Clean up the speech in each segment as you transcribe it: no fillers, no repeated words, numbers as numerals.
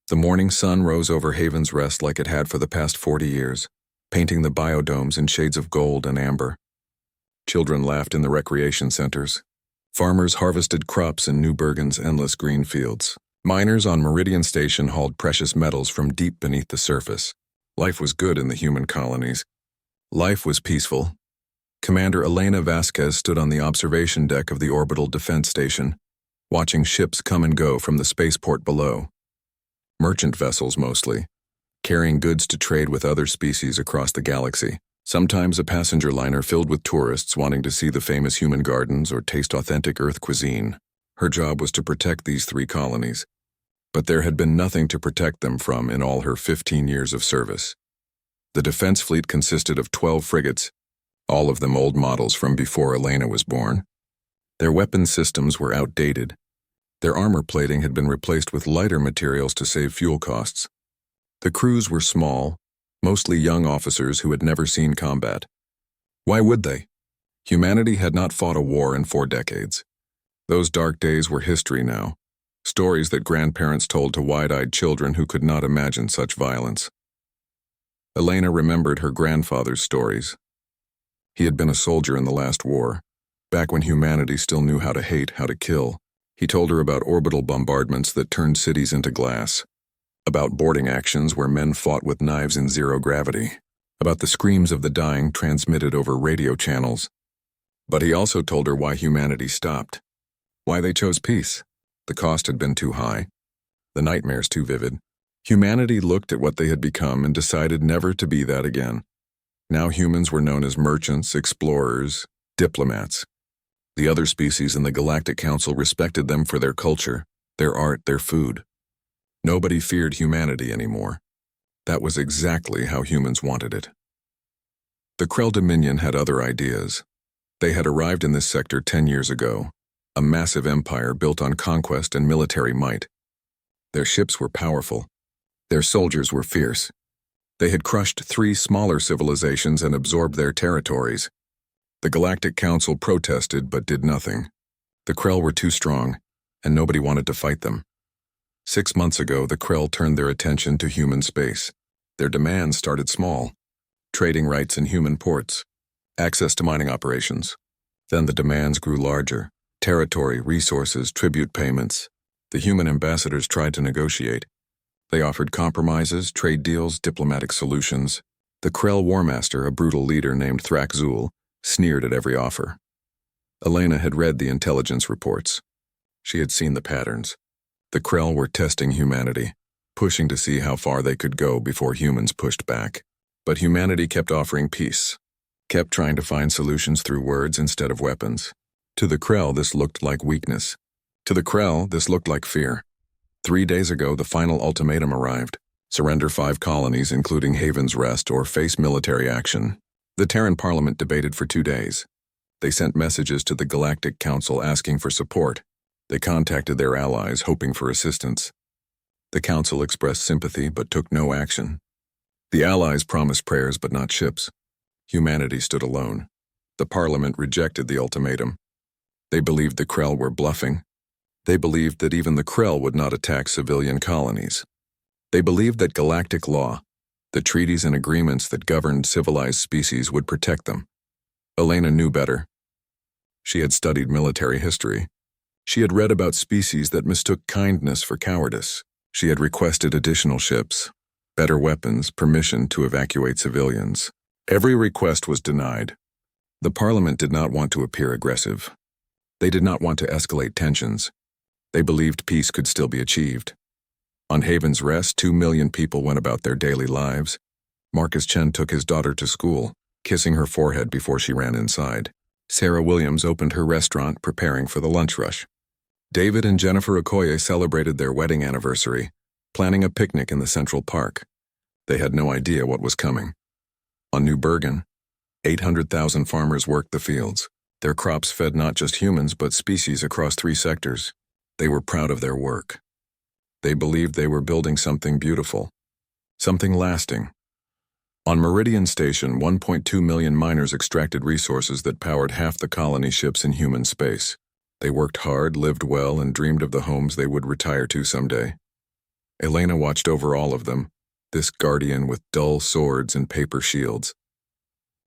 The morning sun rose over Haven's Rest like it had for the past 40 years, painting the biodomes in shades of gold and amber. Children laughed in the recreation centers. Farmers harvested crops in New Bergen's endless green fields. Miners on Meridian Station hauled precious metals from deep beneath the surface. Life was good in the human colonies. Life was peaceful. Commander Elena Vasquez stood on the observation deck of the Orbital Defense Station, watching ships come and go from the spaceport below. Merchant vessels mostly, carrying goods to trade with other species across the galaxy. Sometimes a passenger liner filled with tourists wanting to see the famous human gardens or taste authentic Earth cuisine. Her job was to protect these 3 colonies, but there had been nothing to protect them from in all her 15 years of service. The defense fleet consisted of 12 frigates, all of them old models from before Elena was born. Their weapons systems were outdated. Their armor plating had been replaced with lighter materials to save fuel costs. The crews were small, mostly young officers who had never seen combat. Why would they? Humanity had not fought a war in 4 decades. Those dark days were history now, stories that grandparents told to wide-eyed children who could not imagine such violence. Elena remembered her grandfather's stories. He had been a soldier in the last war, back when humanity still knew how to hate, how to kill. He told her about orbital bombardments that turned cities into glass, about boarding actions where men fought with knives in zero gravity, about the screams of the dying transmitted over radio channels. But he also told her why humanity stopped, why they chose peace. The cost had been too high, the nightmares too vivid. Humanity looked at what they had become and decided never to be that again. Now humans were known as merchants, explorers, diplomats. The other species in the Galactic Council respected them for their culture, their art, their food. Nobody feared humanity anymore. That was exactly how humans wanted it. The Krell Dominion had other ideas. They had arrived in this sector 10 years ago, a massive empire built on conquest and military might. Their ships were powerful. Their soldiers were fierce. They had crushed 3 smaller civilizations and absorbed their territories. The Galactic Council protested but did nothing. The Krell were too strong, and nobody wanted to fight them. 6 months ago, the Krell turned their attention to human space. Their demands started small: trading rights in human ports, access to mining operations. Then the demands grew larger: territory, resources, tribute payments. The human ambassadors tried to negotiate. They offered compromises, trade deals, diplomatic solutions. The Krell Warmaster, a brutal leader named Thrakzul, sneered at every offer. Elena had read the intelligence reports. She had seen the patterns. The Krell were testing humanity, pushing to see how far they could go before humans pushed back. But humanity kept offering peace, kept trying to find solutions through words instead of weapons. To the Krell, this looked like weakness. To the Krell, this looked like fear. 3 days ago, the final ultimatum arrived: surrender 5 colonies, including Haven's Rest, or face military action. The Terran Parliament debated for 2 days. They sent messages to the Galactic Council asking for support. They contacted their allies, hoping for assistance. The Council expressed sympathy but took no action. The allies promised prayers but not ships. Humanity stood alone. The Parliament rejected the ultimatum. They believed the Krell were bluffing. They believed that even the Krell would not attack civilian colonies. They believed that galactic law, the treaties and agreements that governed civilized species, would protect them. Elena knew better. She had studied military history. She had read about species that mistook kindness for cowardice. She had requested additional ships, better weapons, permission to evacuate civilians. Every request was denied. The Parliament did not want to appear aggressive. They did not want to escalate tensions. They believed peace could still be achieved. On Haven's Rest, 2 million people went about their daily lives. Marcus Chen took his daughter to school, kissing her forehead before she ran inside. Sarah Williams opened her restaurant, preparing for the lunch rush. David and Jennifer Okoye celebrated their wedding anniversary, planning a picnic in the Central Park. They had no idea what was coming. On New Bergen, 800,000 farmers worked the fields. Their crops fed not just humans but species across 3 sectors. They were proud of their work. They believed they were building something beautiful, something lasting. On Meridian Station, 1.2 million miners extracted resources that powered half the colony ships in human space. They worked hard, lived well, and dreamed of the homes they would retire to someday. Elena watched over all of them, this guardian with dull swords and paper shields.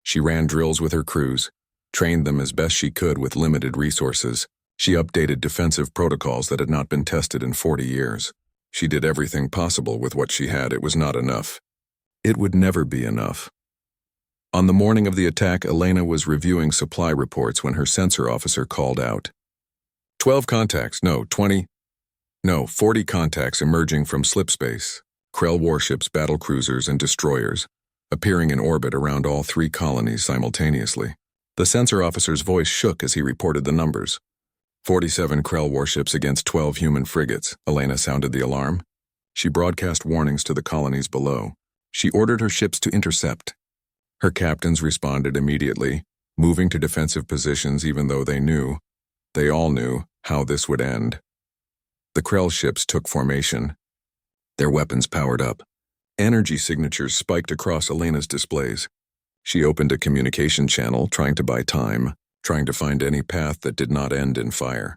She ran drills with her crews, trained them as best she could with limited resources. She updated defensive protocols that had not been tested in 40 years. She did everything possible with what she had. It was not enough. It would never be enough. On the morning of the attack, Elena was reviewing supply reports when her sensor officer called out. 12 contacts, no, 20, no, 40 contacts emerging from slipspace. Krell warships, battlecruisers, and destroyers, appearing in orbit around all 3 colonies simultaneously. The sensor officer's voice shook as he reported the numbers. 47 Krell warships against 12 human frigates. Elena sounded the alarm. She broadcast warnings to the colonies below. She ordered her ships to intercept. Her captains responded immediately, moving to defensive positions even though they all knew, how this would end. The Krell ships took formation. Their weapons powered up. Energy signatures spiked across Elena's displays. She opened a communication channel, trying to buy time, trying to find any path that did not end in fire.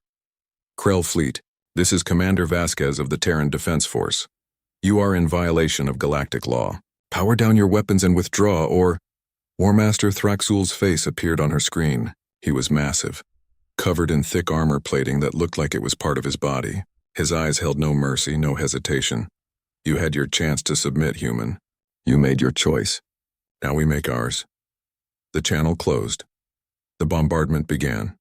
Krell Fleet, this is Commander Vasquez of the Terran Defense Force. You are in violation of galactic law. Power down your weapons and withdraw, or... War Master Thraxul's face appeared on her screen. He was massive, covered in thick armor plating that looked like it was part of his body. His eyes held no mercy, no hesitation. You had your chance to submit, human. You made your choice. Now we make ours. The channel closed. The bombardment began.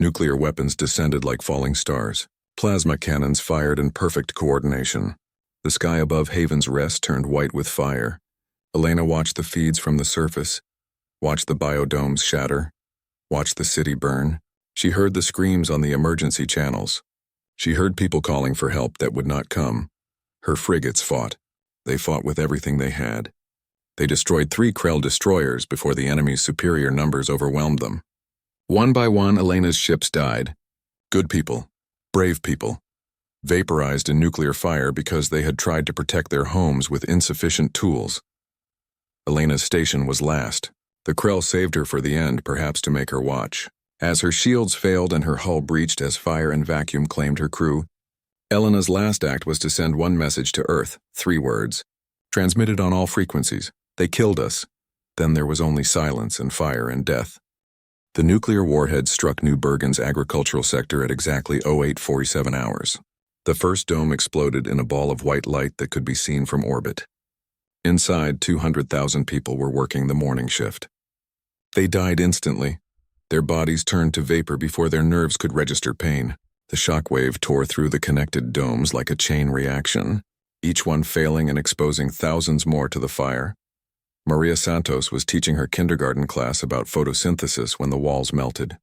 Nuclear weapons descended like falling stars. Plasma cannons fired in perfect coordination. The sky above Haven's Rest turned white with fire. Elena watched the feeds from the surface, watched the biodomes shatter, watched the city burn. She heard the screams on the emergency channels. She heard people calling for help that would not come. Her frigates fought. They fought with everything they had. They destroyed 3 Krell destroyers before the enemy's superior numbers overwhelmed them. One by one, Elena's ships died. Good people, brave people, vaporized in nuclear fire because they had tried to protect their homes with insufficient tools. Elena's station was last. The Krell saved her for the end, perhaps to make her watch. As her shields failed and her hull breached as fire and vacuum claimed her crew, Elena's last act was to send one message to Earth, 3 words, transmitted on all frequencies. They killed us. Then there was only silence and fire and death. The nuclear warhead struck New Bergen's agricultural sector at exactly 0847 hours. The first dome exploded in a ball of white light that could be seen from orbit. Inside, 200,000 people were working the morning shift. They died instantly. Their bodies turned to vapor before their nerves could register pain. The shockwave tore through the connected domes like a chain reaction, each one failing and exposing thousands more to the fire. Maria Santos was teaching her kindergarten class about photosynthesis when the walls melted.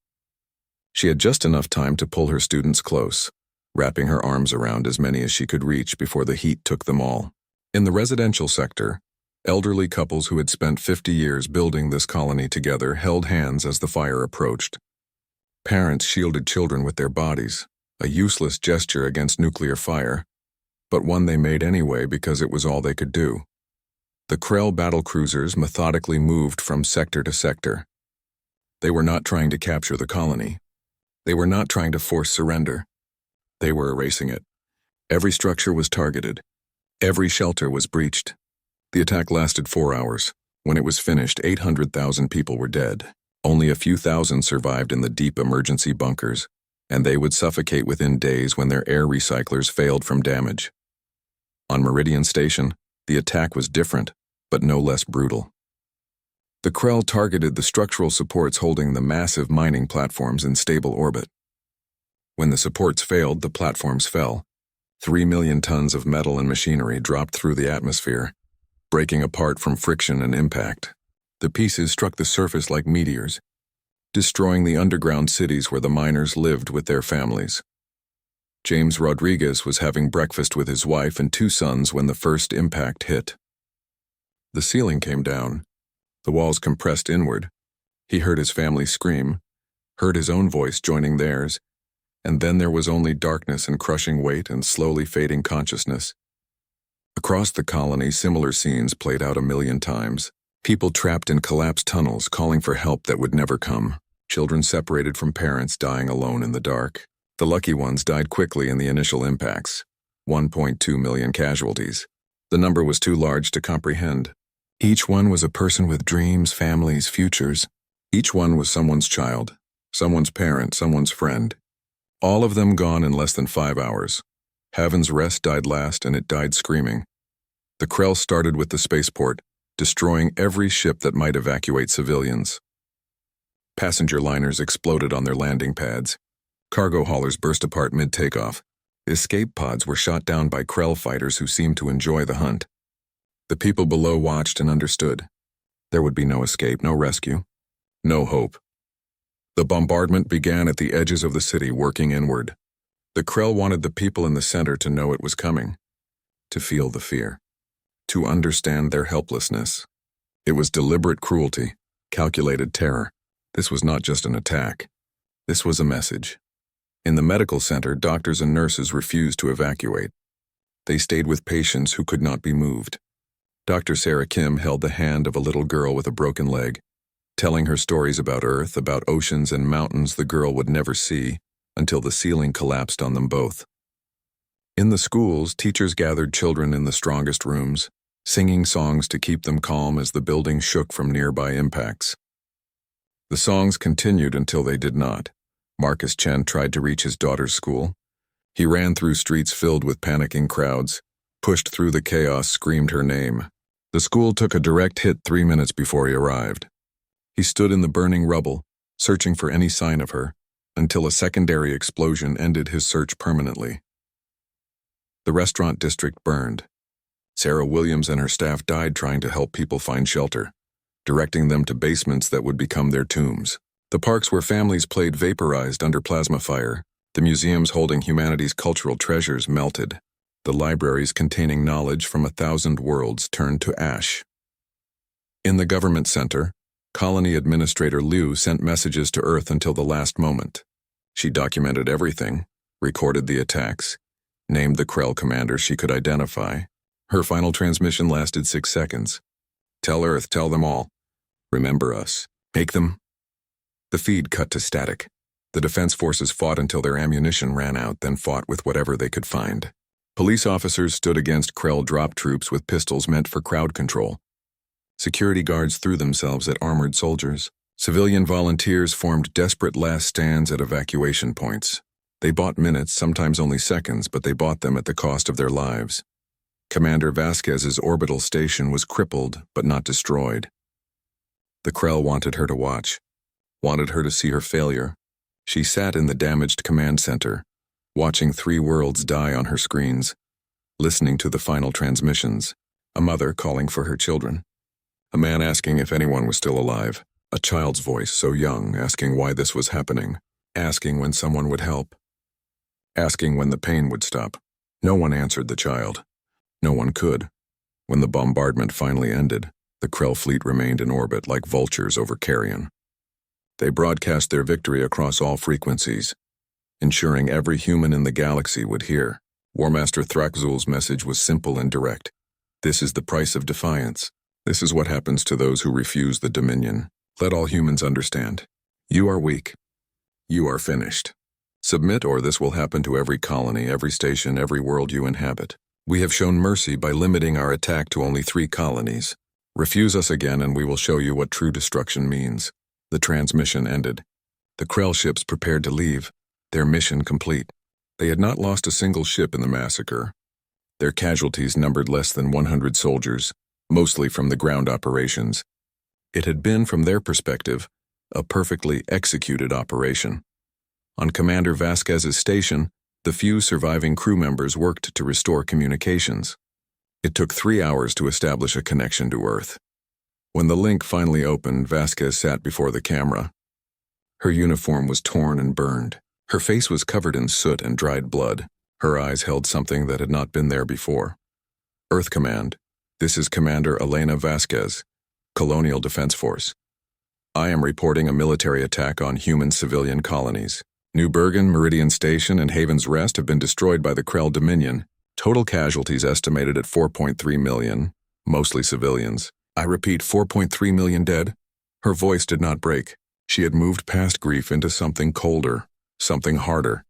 She had just enough time to pull her students close, wrapping her arms around as many as she could reach before the heat took them all. In the residential sector, elderly couples who had spent 50 years building this colony together held hands as the fire approached. Parents shielded children with their bodies, a useless gesture against nuclear fire, but one they made anyway because it was all they could do. The Krell battlecruisers methodically moved from sector to sector. They were not trying to capture the colony. They were not trying to force surrender. They were erasing it. Every structure was targeted. Every shelter was breached. The attack lasted 4 hours. When it was finished, 800,000 people were dead. Only a few thousand survived in the deep emergency bunkers, and they would suffocate within days when their air recyclers failed from damage. On Meridian Station, the attack was different, but no less brutal. The Krell targeted the structural supports holding the massive mining platforms in stable orbit. When the supports failed, the platforms fell. 3 million tons of metal and machinery dropped through the atmosphere, breaking apart from friction and impact. The pieces struck the surface like meteors, destroying the underground cities where the miners lived with their families. James Rodriguez was having breakfast with his wife and 2 sons when the first impact hit. The ceiling came down. The walls compressed inward. He heard his family scream, heard his own voice joining theirs, and then there was only darkness and crushing weight and slowly fading consciousness. Across the colony, similar scenes played out 1,000,000 times. People trapped in collapsed tunnels calling for help that would never come. Children separated from parents dying alone in the dark. The lucky ones died quickly in the initial impacts. 1.2 million casualties. The number was too large to comprehend. Each one was a person with dreams, families, futures. Each one was someone's child, someone's parent, someone's friend. All of them gone in less than 5 hours. Haven's Rest died last, and it died screaming. The Krell started with the spaceport, destroying every ship that might evacuate civilians. Passenger liners exploded on their landing pads. Cargo haulers burst apart mid-takeoff. Escape pods were shot down by Krell fighters who seemed to enjoy the hunt. The people below watched and understood. There would be no escape, no rescue, no hope. The bombardment began at the edges of the city, working inward. The Krell wanted the people in the center to know it was coming, to feel the fear, to understand their helplessness. It was deliberate cruelty, calculated terror. This was not just an attack. This was a message. In the medical center, doctors and nurses refused to evacuate. They stayed with patients who could not be moved. Dr. Sarah Kim held the hand of a little girl with a broken leg, telling her stories about Earth, about oceans and mountains the girl would never see, until the ceiling collapsed on them both. In the schools, teachers gathered children in the strongest rooms, singing songs to keep them calm as the building shook from nearby impacts. The songs continued until they did not. Marcus Chen tried to reach his daughter's school. He ran through streets filled with panicking crowds, pushed through the chaos, screamed her name. The school took a direct hit 3 minutes before he arrived. He stood in the burning rubble, searching for any sign of her, until a secondary explosion ended his search permanently. The restaurant district burned. Sarah Williams and her staff died trying to help people find shelter, directing them to basements that would become their tombs. The parks where families played vaporized under plasma fire. The museums holding humanity's cultural treasures melted. The libraries containing knowledge from 1,000 worlds turned to ash. In the government center, Colony Administrator Liu sent messages to Earth until the last moment. She documented everything, recorded the attacks, named the Krell commander she could identify. Her final transmission lasted 6 seconds. Tell Earth, tell them all. Remember us. Make them. The feed cut to static. The defense forces fought until their ammunition ran out, then fought with whatever they could find. Police officers stood against Krell drop troops with pistols meant for crowd control. Security guards threw themselves at armored soldiers. Civilian volunteers formed desperate last stands at evacuation points. They bought minutes, sometimes only seconds, but they bought them at the cost of their lives. Commander Vasquez's orbital station was crippled, but not destroyed. The Krell wanted her to watch, wanted her to see her failure. She sat in the damaged command center, watching 3 worlds die on her screens, listening to the final transmissions, a mother calling for her children, a man asking if anyone was still alive, a child's voice so young asking why this was happening, asking when someone would help, asking when the pain would stop. No one answered the child. No one could. When the bombardment finally ended, the Krell fleet remained in orbit like vultures over carrion. They broadcast their victory across all frequencies, ensuring every human in the galaxy would hear. War Master Thrakzul's message was simple and direct. This is the price of defiance. This is what happens to those who refuse the Dominion. Let all humans understand. You are weak. You are finished. Submit, or this will happen to every colony, every station, every world you inhabit. We have shown mercy by limiting our attack to only 3 colonies. Refuse us again and we will show you what true destruction means. The transmission ended. The Krell ships prepared to leave, their mission complete. They had not lost a single ship in the massacre. Their casualties numbered less than 100 soldiers, mostly from the ground operations. It had been, from their perspective, a perfectly executed operation. On Commander Vasquez's station, the few surviving crew members worked to restore communications. It took 3 hours to establish a connection to Earth. When the link finally opened, Vasquez sat before the camera. Her uniform was torn and burned. Her face was covered in soot and dried blood. Her eyes held something that had not been there before. Earth Command, this is Commander Elena Vasquez, Colonial Defense Force. I am reporting a military attack on human civilian colonies. New Bergen, Meridian Station, and Haven's Rest have been destroyed by the Krell Dominion. Total casualties estimated at 4.3 million, mostly civilians. I repeat, 4.3 million dead. Her voice did not break. She had moved past grief into something colder, something harder.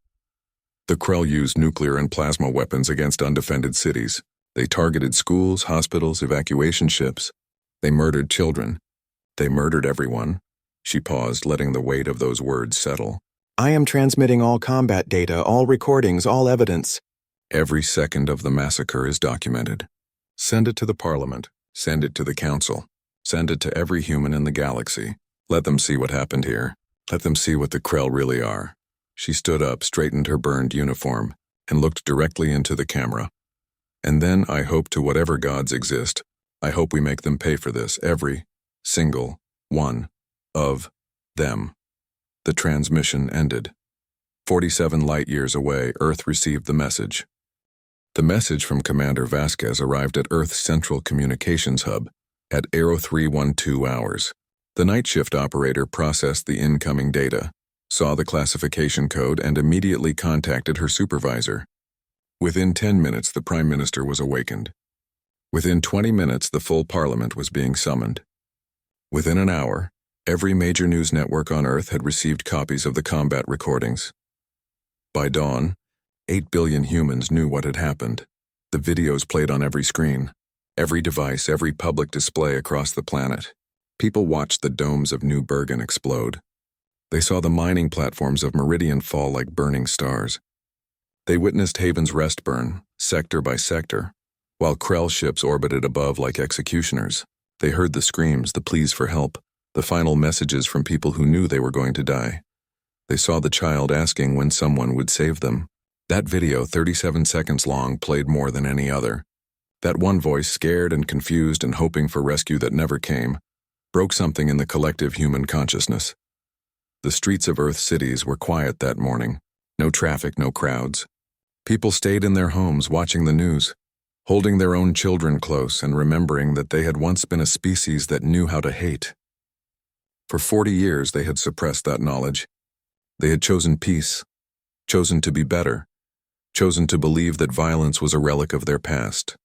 The Krell used nuclear and plasma weapons against undefended cities. They targeted schools, hospitals, evacuation ships. They murdered children. They murdered everyone. She paused, letting the weight of those words settle. I am transmitting all combat data, all recordings, all evidence. Every second of the massacre is documented. Send it to the Parliament. Send it to the Council. Send it to every human in the galaxy. Let them see what happened here. Let them see what the Krell really are. She stood up, straightened her burned uniform, and looked directly into the camera. And then I hope to whatever gods exist, I hope we make them pay for this, every single one of them. The transmission ended. 47 light-years away, Earth received the message. The message from Commander Vasquez arrived at Earth's Central Communications Hub at 0312 hours. The night shift operator processed the incoming data, saw the classification code, and immediately contacted her supervisor. Within 10 minutes, the Prime Minister was awakened. Within 20 minutes, the full Parliament was being summoned. Within an hour, every major news network on Earth had received copies of the combat recordings. By dawn, 8 billion humans knew what had happened. The videos played on every screen, every device, every public display across the planet. People watched the domes of New Bergen explode. They saw the mining platforms of Meridian fall like burning stars. They witnessed Haven's Rest burn, sector by sector, while Krell ships orbited above like executioners. They heard the screams, the pleas for help, the final messages from people who knew they were going to die. They saw the child asking when someone would save them. That video, 37 seconds long, played more than any other. That one voice, scared and confused and hoping for rescue that never came, broke something in the collective human consciousness. The streets of Earth's cities were quiet that morning. No traffic, no crowds. People stayed in their homes watching the news, holding their own children close and remembering that they had once been a species that knew how to hate. For 40 years they had suppressed that knowledge. They had chosen peace, chosen to be better, chosen to believe that violence was a relic of their past.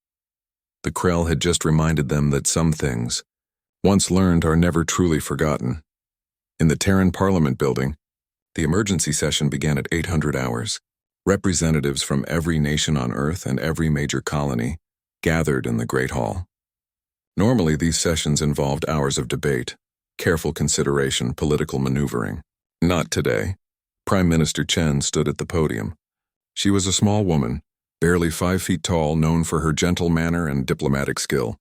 The Krell had just reminded them that some things, once learned, are never truly forgotten. In the Terran Parliament building, the emergency session began at 800 hours. Representatives from every nation on Earth and every major colony gathered in the Great Hall. Normally, these sessions involved hours of debate, careful consideration, political maneuvering. Not today. Prime Minister Chen stood at the podium. She was a small woman, barely 5 feet tall, known for her gentle manner and diplomatic skill.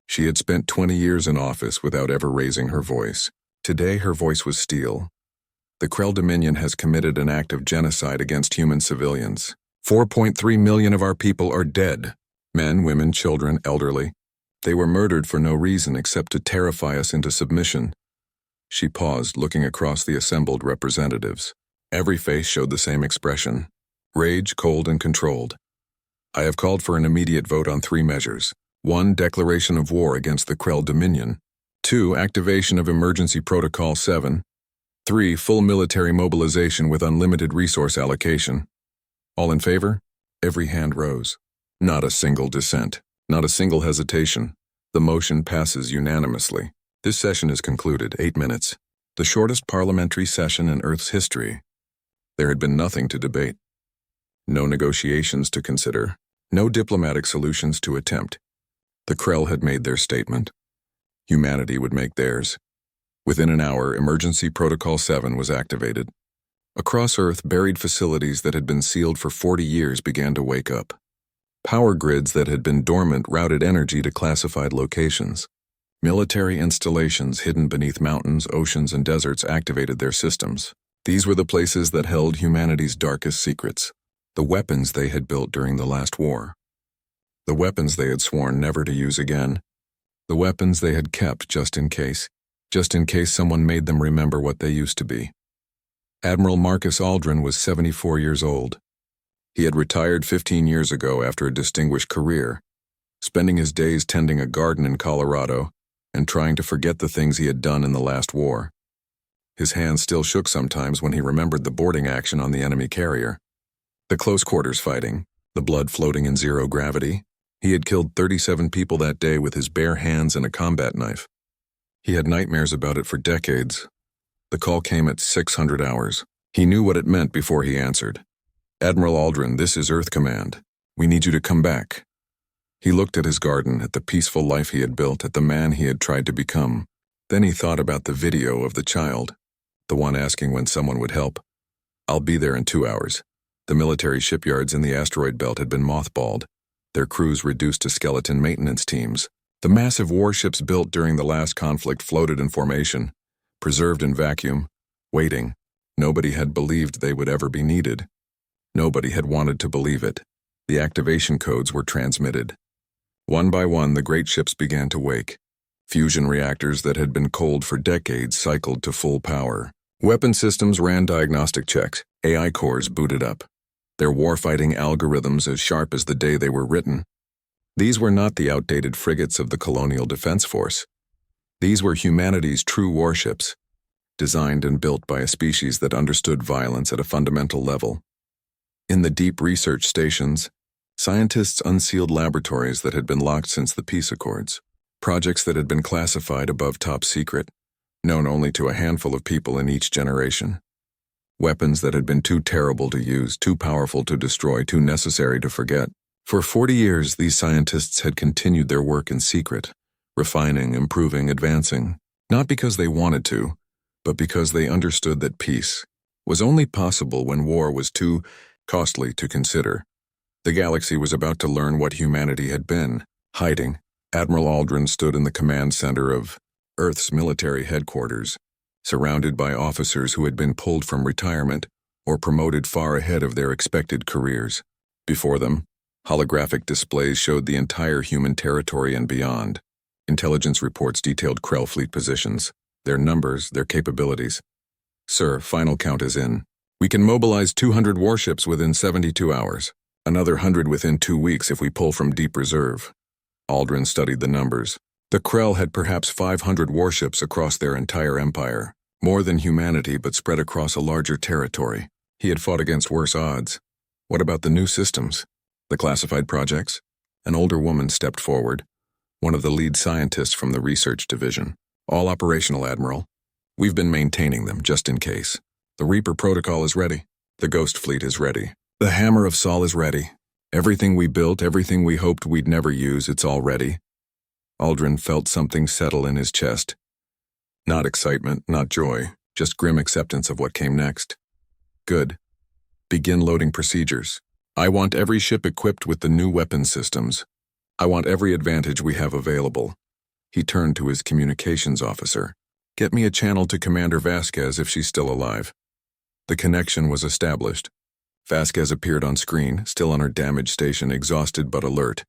She had spent 20 years in office without ever raising her voice. Today, her voice was steel. The Krell Dominion has committed an act of genocide against human civilians. 4.3 million of our people are dead. Men, women, children, elderly. They were murdered for no reason except to terrify us into submission. She paused, looking across the assembled representatives. Every face showed the same expression. Rage, cold, and controlled. I have called for an immediate vote on 3 measures. 1. Declaration of war against the Krell Dominion. 2. Activation of Emergency Protocol 7. 3. Full military mobilization with unlimited resource allocation. All in favor? Every hand rose. Not a single dissent. Not a single hesitation. The motion passes unanimously. This session is concluded. 8 minutes. The shortest parliamentary session in Earth's history. There had been nothing to debate. No negotiations to consider. No diplomatic solutions to attempt. The Krell had made their statement. Humanity would make theirs. Within an hour, Emergency Protocol 7 was activated. Across Earth, buried facilities that had been sealed for 40 years began to wake up. Power grids that had been dormant routed energy to classified locations. Military installations hidden beneath mountains, oceans, and deserts activated their systems. These were the places that held humanity's darkest secrets, the weapons they had built during the last war. The weapons they had sworn never to use again. The weapons they had kept just in case someone made them remember what they used to be. Admiral Marcus Aldrin was 74 years old. He had retired 15 years ago after a distinguished career, spending his days tending a garden in Colorado and trying to forget the things he had done in the last war. His hands still shook sometimes when he remembered the boarding action on the enemy carrier. The close quarters fighting, the blood floating in zero gravity. He had killed 37 people that day with his bare hands and a combat knife. He had nightmares about it for decades. The call came at 600 hours. He knew what it meant before he answered. Admiral Aldrin, this is Earth Command. We need you to come back. He looked at his garden, at the peaceful life he had built, at the man he had tried to become. Then he thought about the video of the child, the one asking when someone would help. I'll be there in 2 hours. The military shipyards in the asteroid belt had been mothballed, their crews reduced to skeleton maintenance teams. The massive warships built during the last conflict floated in formation, preserved in vacuum, waiting. Nobody had believed they would ever be needed. Nobody had wanted to believe it. The activation codes were transmitted. One by one, the great ships began to wake. Fusion reactors that had been cold for decades cycled to full power. Weapon systems ran diagnostic checks. AI cores booted up, their warfighting algorithms as sharp as the day they were written. These were not the outdated frigates of the Colonial Defense Force. These were humanity's true warships, designed and built by a species that understood violence at a fundamental level. In the deep research stations, scientists unsealed laboratories that had been locked since the peace accords, projects that had been classified above top secret, known only to a handful of people in each generation. Weapons that had been too terrible to use, too powerful to destroy, too necessary to forget. For 40 years, these scientists had continued their work in secret, refining, improving, advancing, not because they wanted to, but because they understood that peace was only possible when war was too costly to consider. The galaxy was about to learn what humanity had been, hiding. Admiral Aldrin stood in the command center of Earth's military headquarters, surrounded by officers who had been pulled from retirement or promoted far ahead of their expected careers. Before them, holographic displays showed the entire human territory and beyond. Intelligence reports detailed Krell fleet positions, their numbers, their capabilities. Sir, final count is in. We can mobilize 200 warships within 72 hours, another 100 within 2 weeks if we pull from deep reserve. Aldrin studied the numbers. The Krell had perhaps 500 warships across their entire empire, more than humanity but spread across a larger territory. He had fought against worse odds. What about the new systems? The classified projects? An older woman stepped forward, one of the lead scientists from the research division. All operational, Admiral. We've been maintaining them, just in case. The Reaper protocol is ready. The Ghost fleet is ready. The Hammer of Sol is ready. Everything we built, everything we hoped we'd never use, it's all ready. Aldrin felt something settle in his chest. Not excitement, not joy, just grim acceptance of what came next. Good. Begin loading procedures. I want every ship equipped with the new weapon systems. I want every advantage we have available. He turned to his communications officer. Get me a channel to Commander Vasquez if she's still alive. The connection was established. Vasquez appeared on screen, still on her damaged station, exhausted but alert.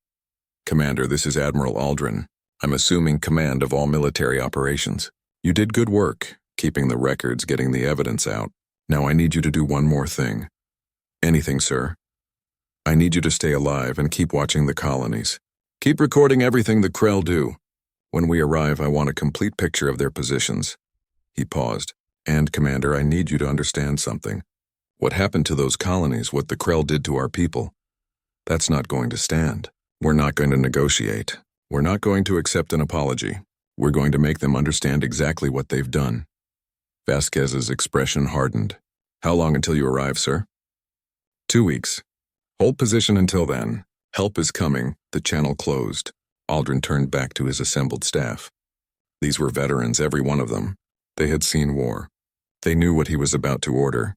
Commander, this is Admiral Aldrin. I'm assuming command of all military operations. You did good work, keeping the records, getting the evidence out. Now I need you to do one more thing. Anything, sir. I need you to stay alive and keep watching the colonies. Keep recording everything the Krell do. When we arrive, I want a complete picture of their positions. He paused. And, Commander, I need you to understand something. What happened to those colonies, what the Krell did to our people, that's not going to stand. We're not going to negotiate. We're not going to accept an apology. We're going to make them understand exactly what they've done. Vasquez's expression hardened. How long until you arrive, sir? 2 weeks. Hold position until then. Help is coming. The channel closed. Aldrin turned back to his assembled staff. These were veterans, every one of them. They had seen war. They knew what he was about to order.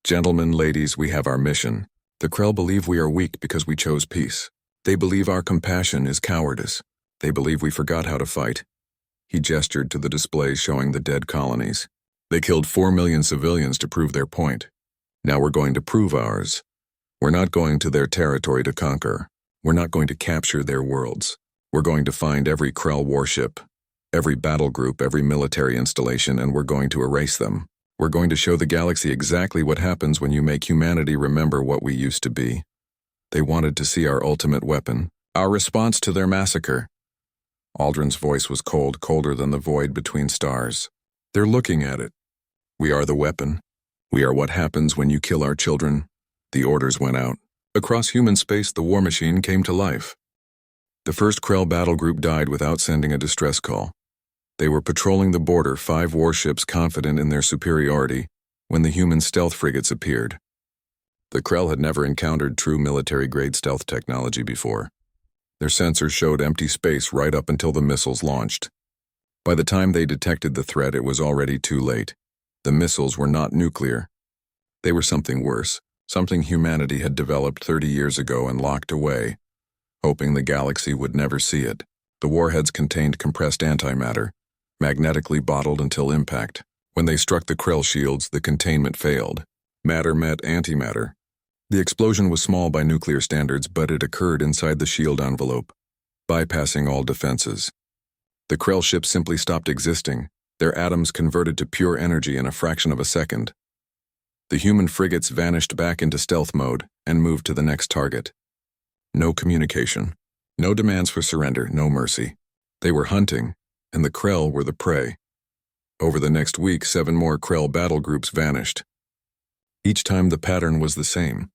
Gentlemen, ladies, we have our mission. The Krell believe we are weak because we chose peace. They believe our compassion is cowardice. They believe we forgot how to fight. He gestured to the displays showing the dead colonies. They killed 4 million civilians to prove their point. Now we're going to prove ours. We're not going to their territory to conquer. We're not going to capture their worlds. We're going to find every Krell warship, every battle group, every military installation, and we're going to erase them. We're going to show the galaxy exactly what happens when you make humanity remember what we used to be. They wanted to see our ultimate weapon, our response to their massacre. Aldrin's voice was cold, colder than the void between stars. They're looking at it. We are the weapon. We are what happens when you kill our children. The orders went out. Across human space, the war machine came to life. The first Krell battle group died without sending a distress call. They were patrolling the border, 5 warships confident in their superiority, when the human stealth frigates appeared. The Krell had never encountered true military-grade stealth technology before. Their sensors showed empty space right up until the missiles launched. By the time they detected the threat, it was already too late. The missiles were not nuclear. They were something worse, something humanity had developed 30 years ago and locked away, hoping the galaxy would never see it. The warheads contained compressed antimatter, magnetically bottled until impact. When they struck the Krell shields, the containment failed. Matter met antimatter. The explosion was small by nuclear standards, but it occurred inside the shield envelope, bypassing all defenses. The Krell ships simply stopped existing, their atoms converted to pure energy in a fraction of a second. The human frigates vanished back into stealth mode and moved to the next target. No communication, no demands for surrender, no mercy. They were hunting, and the Krell were the prey. Over the next week, 7 more Krell battle groups vanished. Each time the pattern was the same.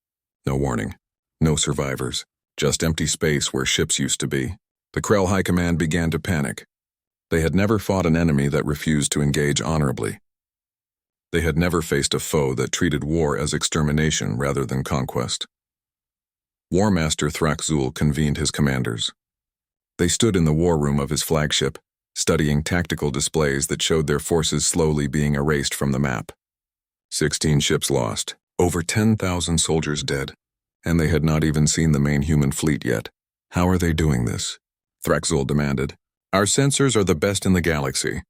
No warning, no survivors, just empty space where ships used to be. The Krell High Command began to panic. They had never fought an enemy that refused to engage honorably. They had never faced a foe that treated war as extermination rather than conquest. War Master Thraxul convened his commanders. They stood in the war room of his flagship, studying tactical displays that showed their forces slowly being erased from the map. 16 ships lost, over 10,000 soldiers dead, and they had not even seen the main human fleet yet. How are they doing this? Thraxul demanded. Our sensors are the best in the galaxy.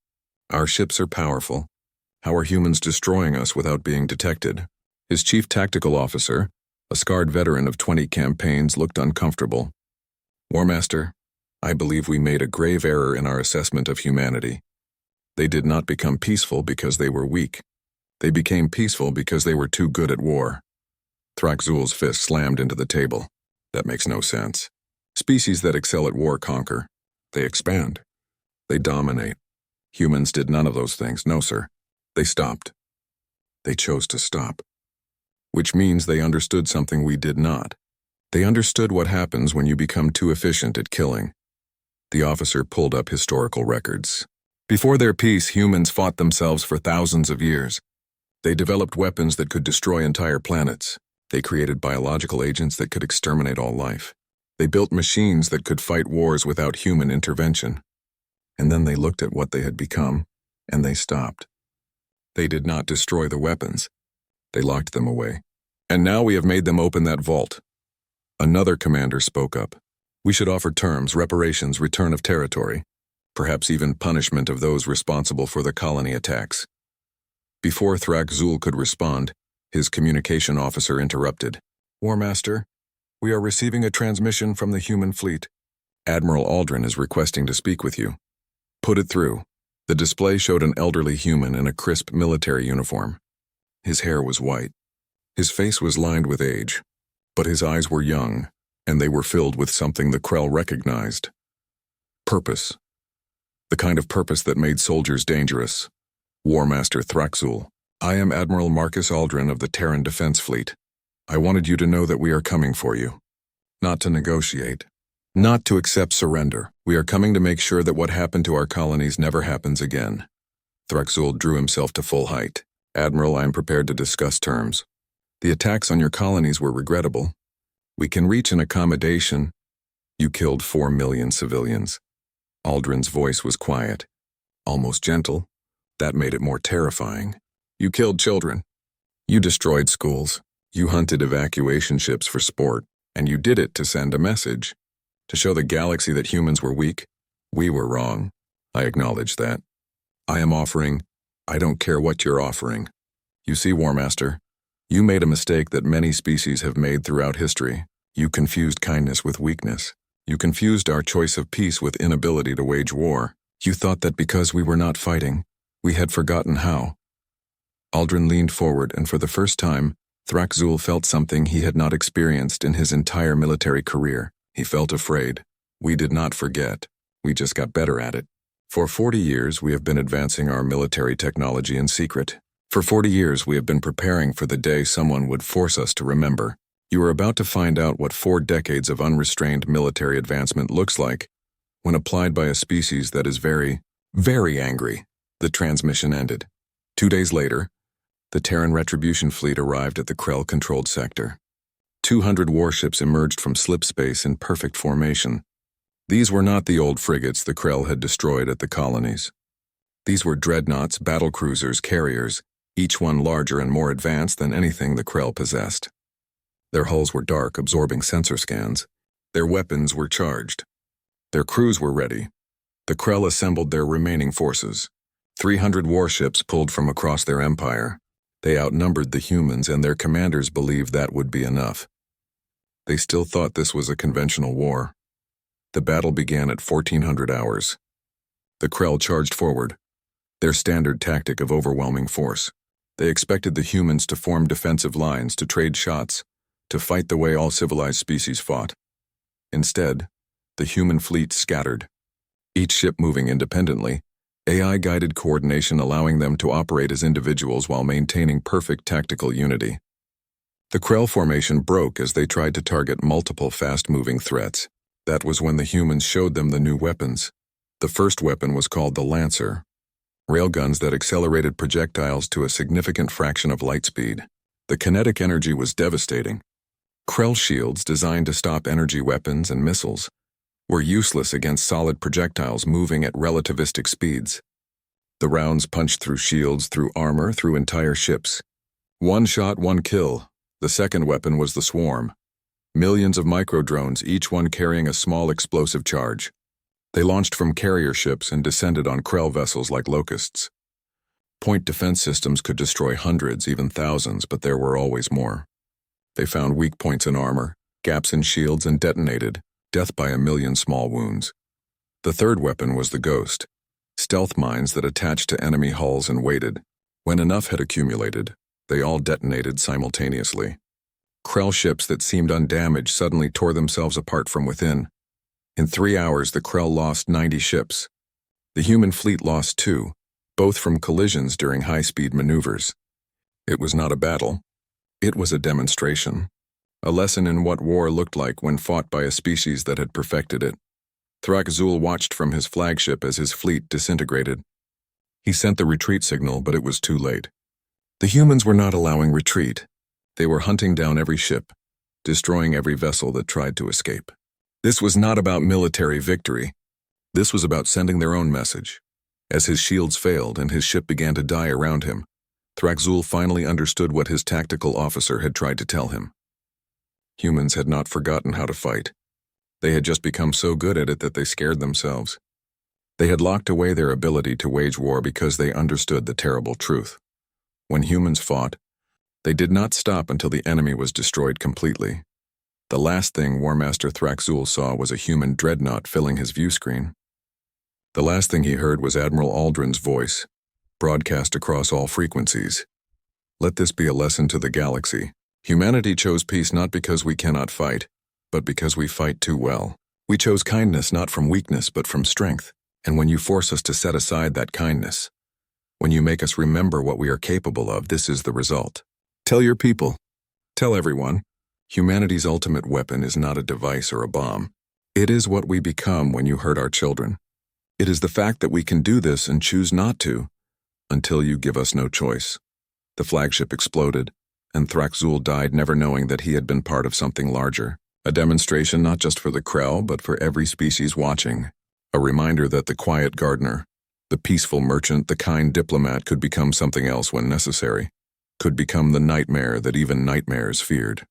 Our ships are powerful. How are humans destroying us without being detected? His chief tactical officer, a scarred veteran of 20 campaigns, looked uncomfortable. War Master, I believe we made a grave error in our assessment of humanity. They did not become peaceful because they were weak. They became peaceful because they were too good at war. Thraxul's fist slammed into the table. That makes no sense. Species that excel at war conquer. They expand. They dominate. Humans did none of those things. No, sir. They stopped. They chose to stop. Which means they understood something we did not. They understood what happens when you become too efficient at killing. The officer pulled up historical records. Before their peace, humans fought themselves for thousands of years. They developed weapons that could destroy entire planets. They created biological agents that could exterminate all life. They built machines that could fight wars without human intervention. And then they looked at what they had become, and they stopped. They did not destroy the weapons. They locked them away. And now we have made them open that vault. Another commander spoke up. We should offer terms, reparations, return of territory, perhaps even punishment of those responsible for the colony attacks. Before Thraxul could respond, his communication officer interrupted. War Master, we are receiving a transmission from the human fleet. Admiral Aldrin is requesting to speak with you. Put it through. The display showed an elderly human in a crisp military uniform. His hair was white. His face was lined with age, but his eyes were young, and they were filled with something the Krell recognized. Purpose. The kind of purpose that made soldiers dangerous. War Master Thraxul, I am Admiral Marcus Aldrin of the Terran Defense Fleet. I wanted you to know that we are coming for you. Not to negotiate. Not to accept surrender. We are coming to make sure that what happened to our colonies never happens again. Thraxul drew himself to full height. Admiral, I am prepared to discuss terms. The attacks on your colonies were regrettable. We can reach an accommodation. You killed 4 million civilians. Aldrin's voice was quiet, almost gentle. That made it more terrifying. You killed children. You destroyed schools. You hunted evacuation ships for sport. And you did it to send a message. To show the galaxy that humans were weak. We were wrong. I acknowledge that. I am offering. I don't care what you're offering. You see, War Master, you made a mistake that many species have made throughout history. You confused kindness with weakness. You confused our choice of peace with inability to wage war. You thought that because we were not fighting, we had forgotten how. Aldrin leaned forward, and for the first time, Thraxul felt something he had not experienced in his entire military career. He felt afraid. We did not forget. We just got better at it. For 40 years, we have been advancing our military technology in secret. For 40 years, we have been preparing for the day someone would force us to remember. You are about to find out what 4 decades of unrestrained military advancement looks like when applied by a species that is very, very angry. The transmission ended. 2 days later, The Terran Retribution fleet arrived at the Krell-controlled sector. 200 warships emerged from slip space in perfect formation. These were not the old frigates the Krell had destroyed at the Colonies. These were dreadnoughts, battlecruisers, carriers, each one larger and more advanced than anything the Krell possessed. Their hulls were dark, absorbing sensor scans. Their weapons were charged. Their crews were ready. The Krell assembled their remaining forces. 300 warships pulled from across their empire. They outnumbered the humans, and their commanders believed that would be enough. They still thought this was a conventional war. The battle began at 1400 hours. The Krell charged forward, their standard tactic of overwhelming force. They expected the humans to form defensive lines, to trade shots, to fight the way all civilized species fought. Instead, the human fleet scattered, each ship moving independently, AI-guided coordination allowing them to operate as individuals while maintaining perfect tactical unity. The Krell formation broke as they tried to target multiple fast-moving threats. That was when the humans showed them the new weapons. The first weapon was called the Lancer, railguns that accelerated projectiles to a significant fraction of light speed. The kinetic energy was devastating. Krell shields, designed to stop energy weapons and missiles, were useless against solid projectiles moving at relativistic speeds. The rounds punched through shields, through armor, through entire ships. One shot, one kill. The second weapon was the Swarm. Millions of micro-drones, each one carrying a small explosive charge. They launched from carrier ships and descended on Krell vessels like locusts. Point defense systems could destroy hundreds, even thousands, but there were always more. They found weak points in armor, gaps in shields, and detonated, death by a million small wounds. The third weapon was the Ghost, stealth mines that attached to enemy hulls and waited. When enough had accumulated, they all detonated simultaneously. Krell ships that seemed undamaged suddenly tore themselves apart from within. In 3 hours, the Krell lost 90 ships. The human fleet lost 2, both from collisions during high-speed maneuvers. It was not a battle. It was a demonstration. A lesson in what war looked like when fought by a species that had perfected it. Thrak-Zul watched from his flagship as his fleet disintegrated. He sent the retreat signal, but it was too late. The humans were not allowing retreat. They were hunting down every ship, destroying every vessel that tried to escape. This was not about military victory. This was about sending their own message. As his shields failed and his ship began to die around him, Thrak-Zul finally understood what his tactical officer had tried to tell him. Humans had not forgotten how to fight. They had just become so good at it that they scared themselves. They had locked away their ability to wage war because they understood the terrible truth. When humans fought, they did not stop until the enemy was destroyed completely. The last thing War Master Thrak-Zul saw was a human dreadnought filling his view screen. The last thing he heard was Admiral Aldrin's voice, broadcast across all frequencies. Let this be a lesson to the galaxy. Humanity chose peace not because we cannot fight, but because we fight too well. We chose kindness not from weakness but from strength. And when you force us to set aside that kindness, when you make us remember what we are capable of, this is the result. Tell your people. Tell everyone. Humanity's ultimate weapon is not a device or a bomb. It is what we become when you hurt our children. It is the fact that we can do this and choose not to, until you give us no choice. The flagship exploded, and Thrak-Zul died never knowing that he had been part of something larger. A demonstration not just for the Krell, but for every species watching. A reminder that the quiet gardener, the peaceful merchant, the kind diplomat could become something else when necessary. Could become the nightmare that even nightmares feared.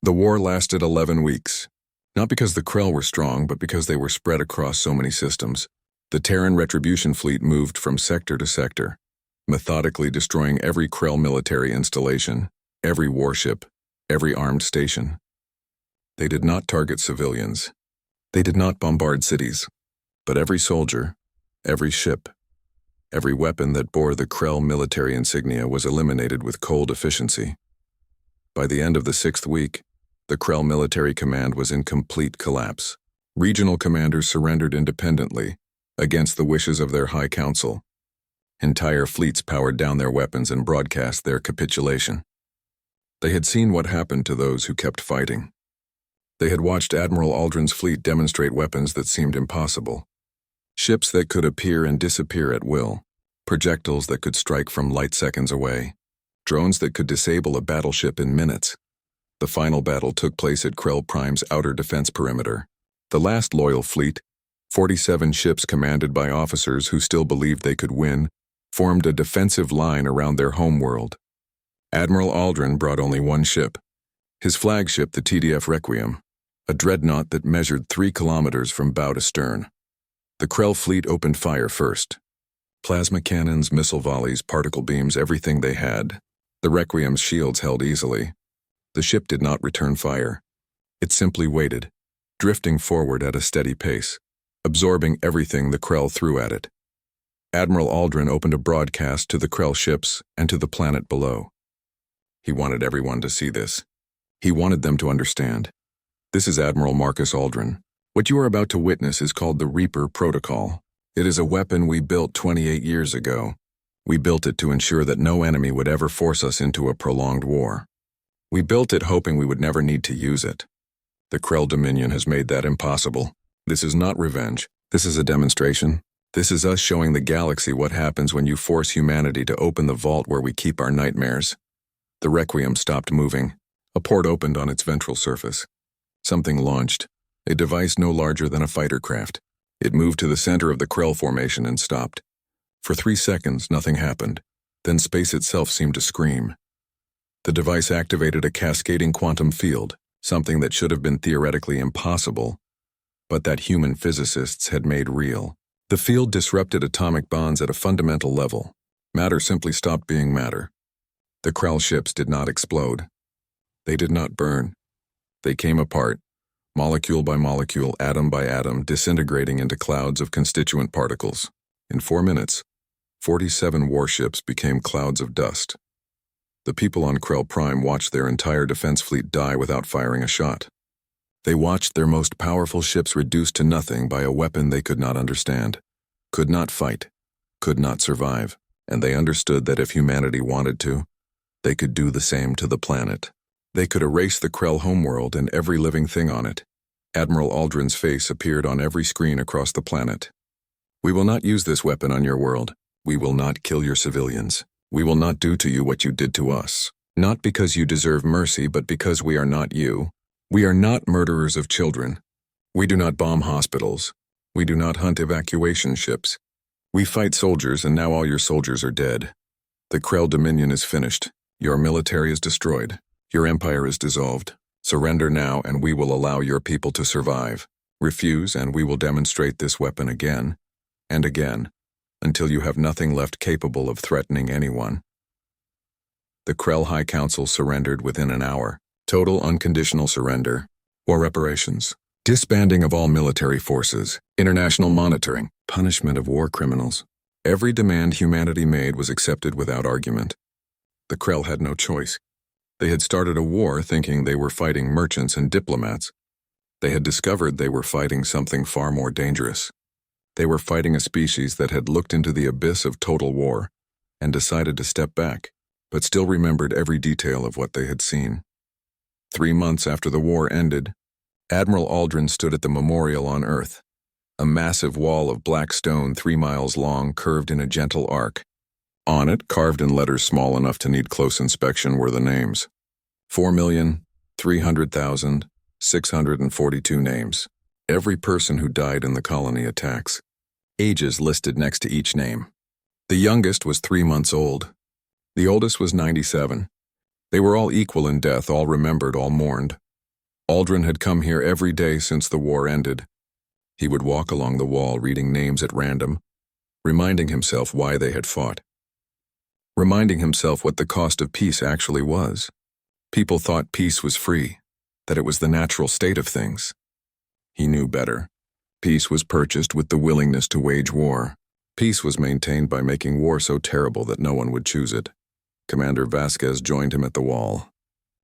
The war lasted 11 weeks. Not because the Krell were strong, but because they were spread across so many systems. The Terran Retribution fleet moved from sector to sector, methodically destroying every Krell military installation, every warship, every armed station. They did not target civilians. They did not bombard cities. But every soldier, every ship, every weapon that bore the Krell military insignia was eliminated with cold efficiency. By the end of the 6th week, the Krell military command was in complete collapse. Regional commanders surrendered independently, against the wishes of their High Council. Entire fleets powered down their weapons and broadcast their capitulation. They had seen what happened to those who kept fighting. They had watched Admiral Aldrin's fleet demonstrate weapons that seemed impossible. Ships that could appear and disappear at will. Projectiles that could strike from light seconds away. Drones that could disable a battleship in minutes. The final battle took place at Krell Prime's outer defense perimeter. The last loyal fleet, 47 ships commanded by officers who still believed they could win, formed a defensive line around their homeworld. Admiral Aldrin brought only one ship. His flagship, the TDF Requiem, a dreadnought that measured 3 kilometers from bow to stern. The Krell fleet opened fire first. Plasma cannons, missile volleys, particle beams, everything they had. The Requiem's shields held easily. The ship did not return fire. It simply waited, drifting forward at a steady pace, absorbing everything the Krell threw at it. Admiral Aldrin opened a broadcast to the Krell ships and to the planet below. He wanted everyone to see this. He wanted them to understand. This is Admiral Marcus Aldrin. What you are about to witness is called the Reaper Protocol. It is a weapon we built 28 years ago. We built it to ensure that no enemy would ever force us into a prolonged war. We built it hoping we would never need to use it. The Krell Dominion has made that impossible. This is not revenge. This is a demonstration. This is us showing the galaxy what happens when you force humanity to open the vault where we keep our nightmares. The Requiem stopped moving. A port opened on its ventral surface. Something launched, a device no larger than a fighter craft. It moved to the center of the Krell formation and stopped. For 3 seconds, nothing happened. Then space itself seemed to scream. The device activated a cascading quantum field, something that should have been theoretically impossible, but that human physicists had made real. The field disrupted atomic bonds at a fundamental level. Matter simply stopped being matter. The Krell ships did not explode. They did not burn. They came apart, molecule by molecule, atom by atom, disintegrating into clouds of constituent particles. In 4 minutes, 47 warships became clouds of dust. The people on Krell Prime watched their entire defense fleet die without firing a shot. They watched their most powerful ships reduced to nothing by a weapon they could not understand, could not fight, could not survive, and they understood that if humanity wanted to, they could do the same to the planet. They could erase the Krell homeworld and every living thing on it. Admiral Aldrin's face appeared on every screen across the planet. We will not use this weapon on your world. We will not kill your civilians. We will not do to you what you did to us. Not because you deserve mercy, but because we are not you. We are not murderers of children. We do not bomb hospitals. We do not hunt evacuation ships. We fight soldiers, and now all your soldiers are dead. The Krell Dominion is finished. Your military is destroyed. Your empire is dissolved. Surrender now, and we will allow your people to survive. Refuse, and we will demonstrate this weapon again and again, until you have nothing left capable of threatening anyone. The Krell High Council surrendered within an hour. Total unconditional surrender. War reparations. Disbanding of all military forces. International monitoring. Punishment of war criminals. Every demand humanity made was accepted without argument. The Krell had no choice. They had started a war thinking they were fighting merchants and diplomats. They had discovered they were fighting something far more dangerous. They were fighting a species that had looked into the abyss of total war and decided to step back, but still remembered every detail of what they had seen. 3 months after the war ended, Admiral Aldrin stood at the memorial on Earth. A massive wall of black stone 3 miles long curved in a gentle arc. On it, carved in letters small enough to need close inspection, were the names. 4,300,642 names. Every person who died in the colony attacks. Ages listed next to each name. The youngest was 3 months old. The oldest was 97. They were all equal in death, all remembered, all mourned. Aldrin had come here every day since the war ended. He would walk along the wall reading names at random, reminding himself why they had fought. Reminding himself what the cost of peace actually was. People thought peace was free, that it was the natural state of things. He knew better. Peace was purchased with the willingness to wage war. Peace was maintained by making war so terrible that no one would choose it. Commander Vasquez joined him at the wall.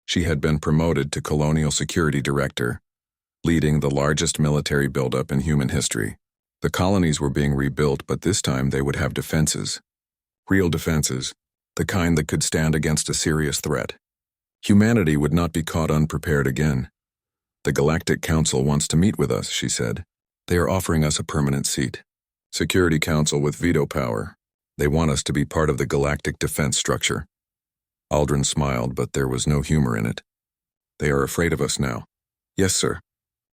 She had been promoted to Colonial Security Director, leading the largest military buildup in human history. The colonies were being rebuilt, but this time they would have defenses. Real defenses, the kind that could stand against a serious threat. Humanity would not be caught unprepared again. The Galactic Council wants to meet with us, she said. They are offering us a permanent seat. Security Council with veto power. They want us to be part of the galactic defense structure. Aldrin smiled, but there was no humor in it. They are afraid of us now. Yes, sir.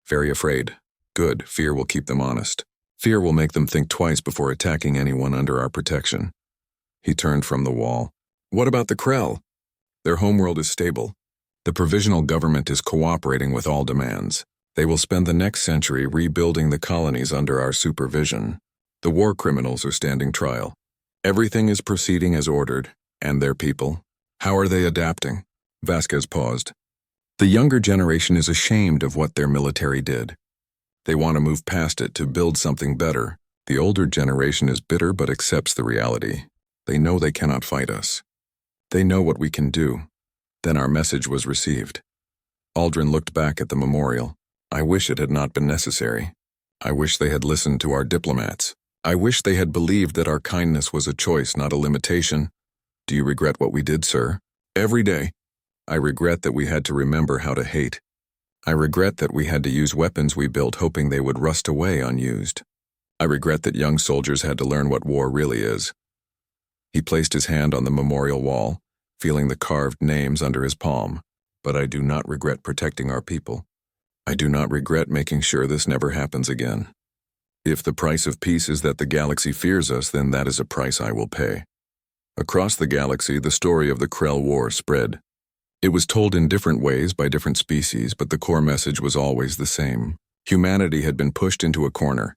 Very afraid. Good. Fear will keep them honest. Fear will make them think twice before attacking anyone under our protection. He turned from the wall. What about the Krell? Their homeworld is stable. The provisional government is cooperating with all demands. They will spend the next century rebuilding the colonies under our supervision. The war criminals are standing trial. Everything is proceeding as ordered. And their people? How are they adapting? Vasquez paused. The younger generation is ashamed of what their military did. They want to move past it to build something better. The older generation is bitter but accepts the reality. They know they cannot fight us. They know what we can do. Then our message was received. Aldrin looked back at the memorial. I wish it had not been necessary. I wish they had listened to our diplomats. I wish they had believed that our kindness was a choice, not a limitation. Do you regret what we did, sir? Every day. I regret that we had to remember how to hate. I regret that we had to use weapons we built hoping they would rust away unused. I regret that young soldiers had to learn what war really is. He placed his hand on the memorial wall, feeling the carved names under his palm. But I do not regret protecting our people. I do not regret making sure this never happens again. If the price of peace is that the galaxy fears us, then that is a price I will pay. Across the galaxy, the story of the Krell War spread. It was told in different ways by different species, but the core message was always the same. Humanity had been pushed into a corner,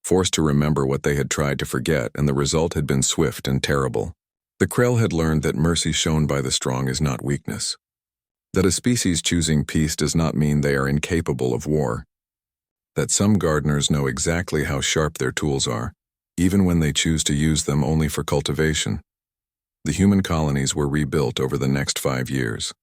forced to remember what they had tried to forget, and the result had been swift and terrible. The Krell had learned that mercy shown by the strong is not weakness. That a species choosing peace does not mean they are incapable of war. That some gardeners know exactly how sharp their tools are, even when they choose to use them only for cultivation. The human colonies were rebuilt over the next 5 years.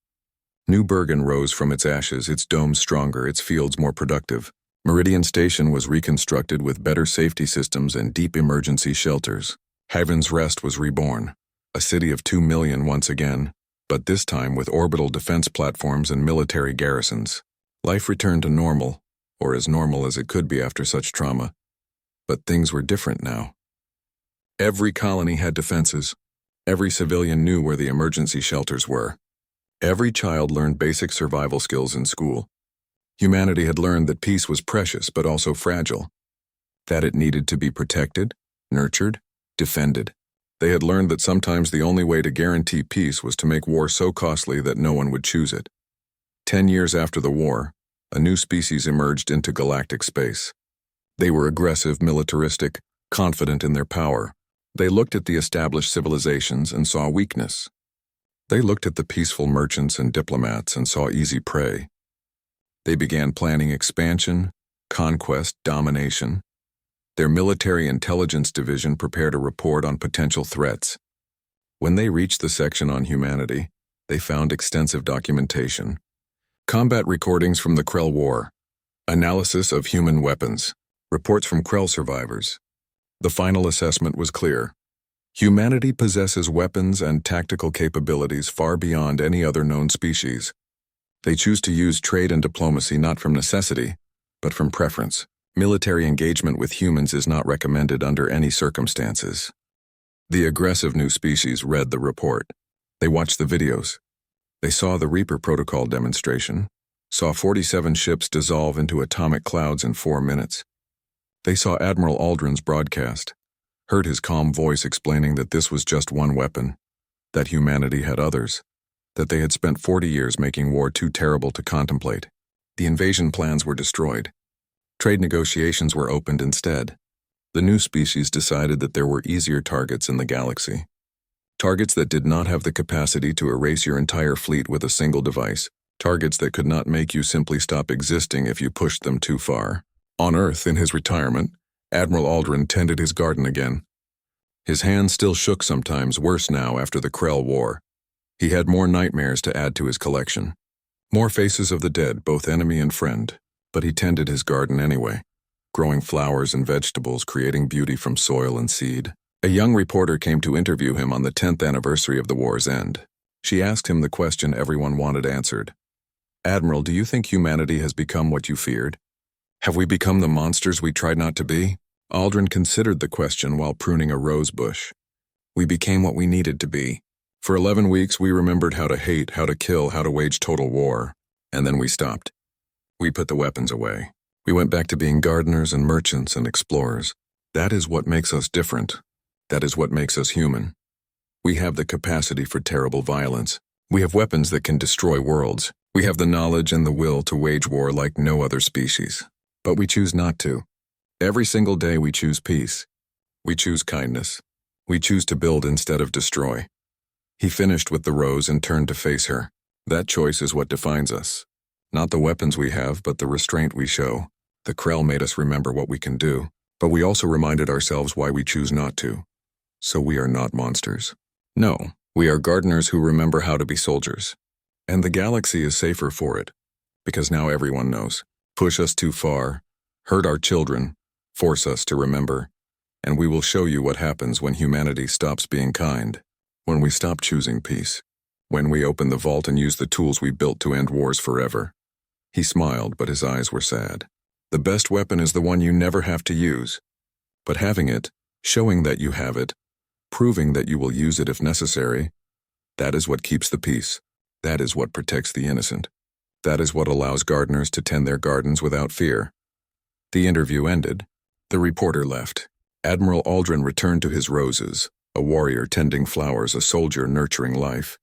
New Bergen rose from its ashes, its domes stronger, its fields more productive. Meridian Station was reconstructed with better safety systems and deep emergency shelters. Haven's Rest was reborn, a city of 2 million once again, but this time with orbital defense platforms and military garrisons. Life returned to normal, or as normal as it could be after such trauma. But things were different now. Every colony had defenses. Every civilian knew where the emergency shelters were. Every child learned basic survival skills in school. Humanity had learned that peace was precious but also fragile, that it needed to be protected, nurtured, defended. They had learned that sometimes the only way to guarantee peace was to make war so costly that no one would choose it. 10 years after the war, a new species emerged into galactic space. They were aggressive, militaristic, confident in their power. They looked at the established civilizations and saw weakness. They looked at the peaceful merchants and diplomats and saw easy prey. They began planning expansion, conquest, domination. Their military intelligence division prepared a report on potential threats. When they reached the section on humanity, they found extensive documentation. Combat recordings from the Krell War, analysis of human weapons, reports from Krell survivors. The final assessment was clear. Humanity possesses weapons and tactical capabilities far beyond any other known species. They choose to use trade and diplomacy not from necessity, but from preference. Military engagement with humans is not recommended under any circumstances. The aggressive new species read the report. They watched the videos. They saw the Reaper Protocol demonstration, saw 47 ships dissolve into atomic clouds in 4 minutes. They saw Admiral Aldrin's broadcast, heard his calm voice explaining that this was just one weapon, that humanity had others, that they had spent 40 years making war too terrible to contemplate. The invasion plans were destroyed. Trade negotiations were opened instead. The new species decided that there were easier targets in the galaxy. Targets that did not have the capacity to erase your entire fleet with a single device. Targets that could not make you simply stop existing if you pushed them too far. On Earth, in his retirement, Admiral Aldrin tended his garden again. His hands still shook sometimes, worse now after the Krell War. He had more nightmares to add to his collection. More faces of the dead, both enemy and friend. But he tended his garden anyway, growing flowers and vegetables, creating beauty from soil and seed. A young reporter came to interview him on the 10th anniversary of the war's end. She asked him the question everyone wanted answered. Admiral, do you think humanity has become what you feared? Have we become the monsters we tried not to be? Aldrin considered the question while pruning a rose bush. We became what we needed to be. For 11 weeks, we remembered how to hate, how to kill, how to wage total war. And then we stopped. We put the weapons away. We went back to being gardeners and merchants and explorers. That is what makes us different. That is what makes us human. We have the capacity for terrible violence. We have weapons that can destroy worlds. We have the knowledge and the will to wage war like no other species. But we choose not to. Every single day we choose peace. We choose kindness. We choose to build instead of destroy. He finished with the rose and turned to face her. That choice is what defines us. Not the weapons we have, but the restraint we show. The Krell made us remember what we can do, but we also reminded ourselves why we choose not to. So we are not monsters. No, we are gardeners who remember how to be soldiers. And the galaxy is safer for it, because now everyone knows. Push us too far, hurt our children, force us to remember, and we will show you what happens when humanity stops being kind, when we stop choosing peace, when we open the vault and use the tools we built to end wars forever. He smiled, but his eyes were sad. The best weapon is the one you never have to use. But having it, showing that you have it, proving that you will use it if necessary, that is what keeps the peace. That is what protects the innocent. That is what allows gardeners to tend their gardens without fear. The interview ended. The reporter left. Admiral Aldrin returned to his roses, a warrior tending flowers, a soldier nurturing life.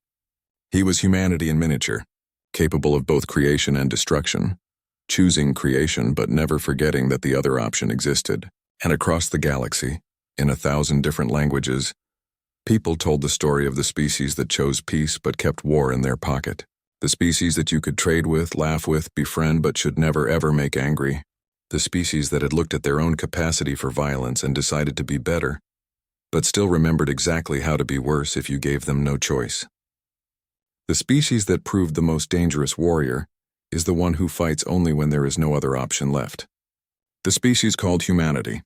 He was humanity in miniature, capable of both creation and destruction, choosing creation but never forgetting that the other option existed. And across the galaxy, in 1,000 different languages, people told the story of the species that chose peace but kept war in their pocket. The species that you could trade with, laugh with, befriend but should never ever make angry. The species that had looked at their own capacity for violence and decided to be better, but still remembered exactly how to be worse if you gave them no choice. The species that proved the most dangerous warrior is the one who fights only when there is no other option left. The species called humanity.